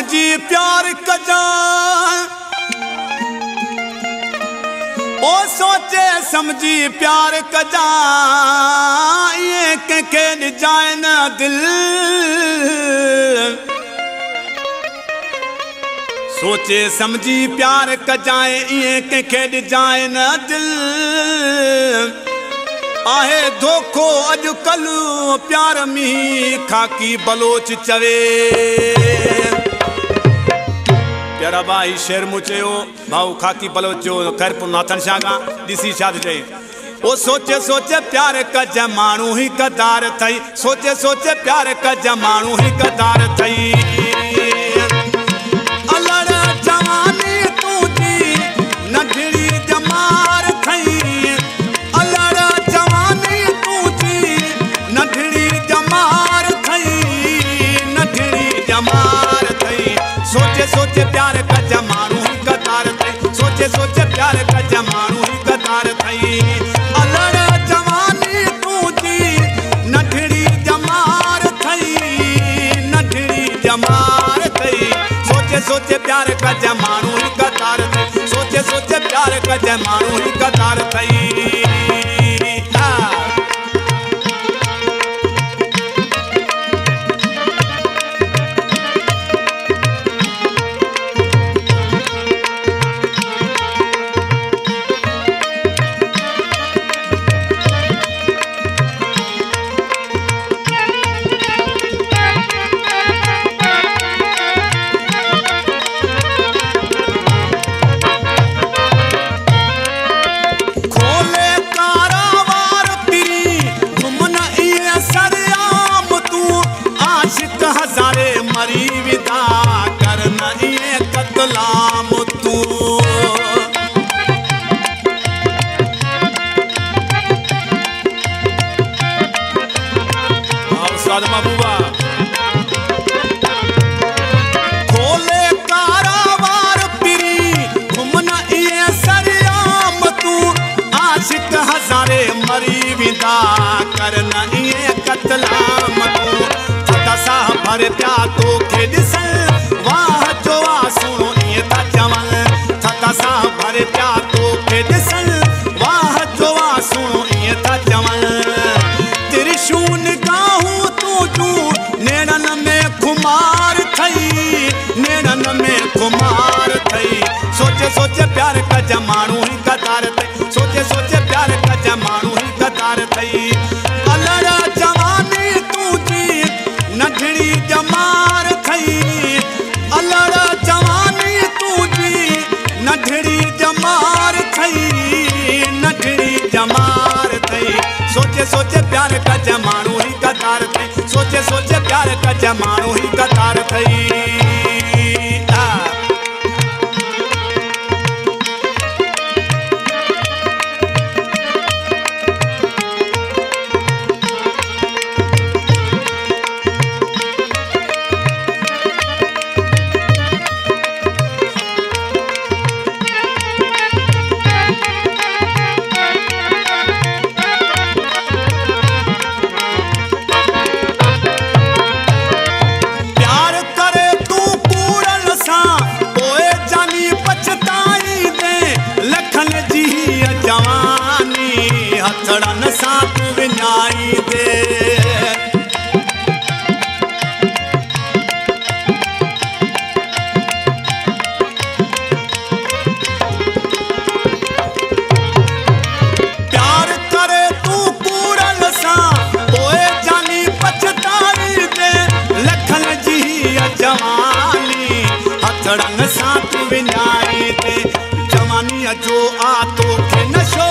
समझी प्यार कजा ओ सोचे समझी प्यार कजा ये के जाए न दिल सोचे समझी प्यार कजाए ये के जाए न दिल आहे धोखो अॼुकल प्यार में खाकी बलोच चवे प्यारा भाई शेर मुचे हो भाऊ खाकी बलोच जो खैरपुर नाथन शागा दिसी शाद चए ओ सोचे सोचे प्यार कज मानू ही कदार थई सोचे सोचे प्यार कज मानू ही कदार थई अलड़ जवानी तुझी नढड़ी जमार थई अलड़ जवानी तुझी नढड़ी जमार थई नढड़ी जमार थई सोचे सोचे प्यार कज मानू ही कदार थई सोचे सोचे प्यार कज मानू ही कदार थई अलड़ जवानी तुझी नढड़ी जमार थई नढड़ी जमार थई सोचे सोचे प्यार कज मानू ही कदार थई सोचे सोचे प्यार कज मानू ही कदार थई मरी विदा करना ये कतलाम तू उस्ताद महबूबा खोले कारावार पिरी घुमना ये सरियाम तू आशिक हजारे मरी विदा करना ये कतलाम तू दसा भर प्या तो के दिसल वाह जो सुनो ये ता जमल दसा भर प्या तो के दिसल वाह जो सुनो ये ता जमल त्रिशून गाहू तू नेड़न में खुमार थई नेड़न में खुमार थई सोचे सोचे प्यार का जमानू ही कतार थई सोचे सोचे प्यार का जमानू ही कतार थई अलड़ा जवानी तुझी नढड़ी जमार थई अलड़ जवानी तुझी नढड़ी जमार थई नढड़ी जमार थई सोचे सोचे प्यार का जमानू ही कतार थई सोचे सोचे प्यार का जमानू ही कतार थई हथड़न साथ विञाई दे प्यार करे तू कूड़ल सा पोए जानी पछताई दे लखन जी जवानी हथड़न साथ विञाई दे जवानी जो आ तो के नशो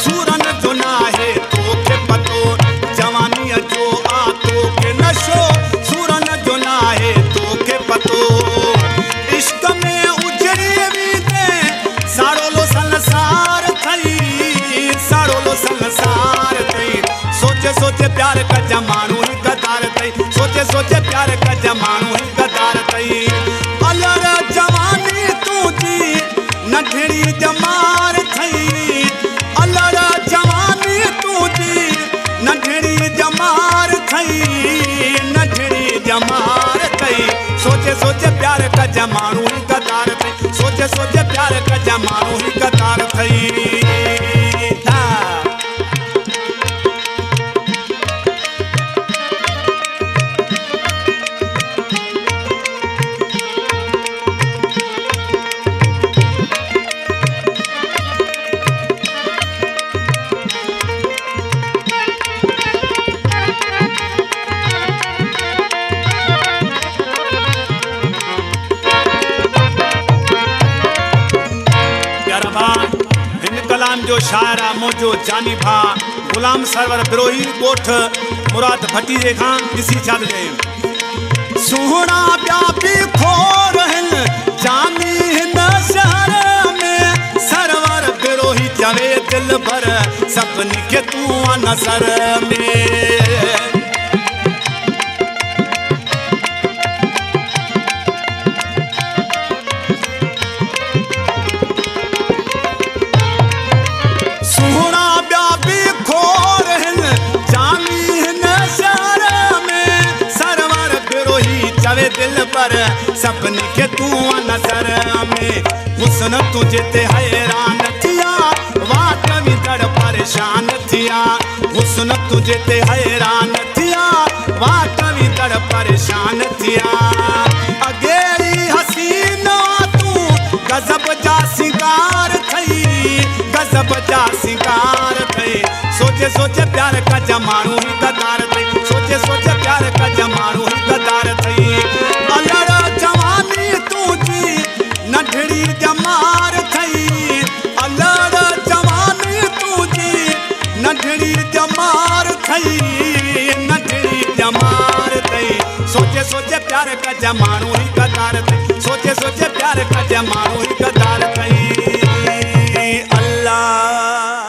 सूरन जो नाहे तो के पतो जवानी जो आ तो के नशो सूरन जो नाहे तो के पतो इश्क में उजड़ी भी दे साड़ो लो संसार थई साड़ो लो संसार थई सोचे सोचे प्यार का जमानू ही कतार थई सोचे सोचे प्यार का जमानू ही कतार थई अलड़ जवानी तुझी नढड़ी जमार थई अलड़ जवानी तुझी नढड़ी जमार थई नढड़ी जमार थई सोचे सोचे सोचे प्यार कजा माण्हू ही कतार थई सोचे सोचे प्यार कजा माण्हू ही कतार थई कलाम जो शायर आहे मुंहिंजो जानी भाउ ग़ुलाम सरवर बिरोही ॻोठ मुराद भट्टी जे खां ॾिसी छा थो चए सुहिणा ॿिया बि खोर आहिनि जानी हिन शहर में सरवर बिरोही चवे दिल भर सभिनी खे तूं आहे नज़र में दिल पर सभिनी खे तूं नज़र में हुस्न तुझे ते हैरान थिया वाट विदड़ परेशान थिया हुस्न तुझे ते हैरान थिया वाट विदड़ परेशान थिया अगेरी हसीन तूं गज़ब जा सिंगार थई गज़ब जा सिंगार थई सोचे सोचे प्यार कजा माण्हू ही कतार थई सोचे सोचे प्यार कजा माण्हू ही कतार थई अलड़ जवानी तुझी नंढड़ी जमार थई अलड़ जवानी तुझी नंढड़ी जमार थई नंढड़ी जमार थई सोचे सोचे प्यार कजा माण्हू ही कतार थई सोचे सोचे प्यार कजा माण्हू ही कतार थई अल्लाह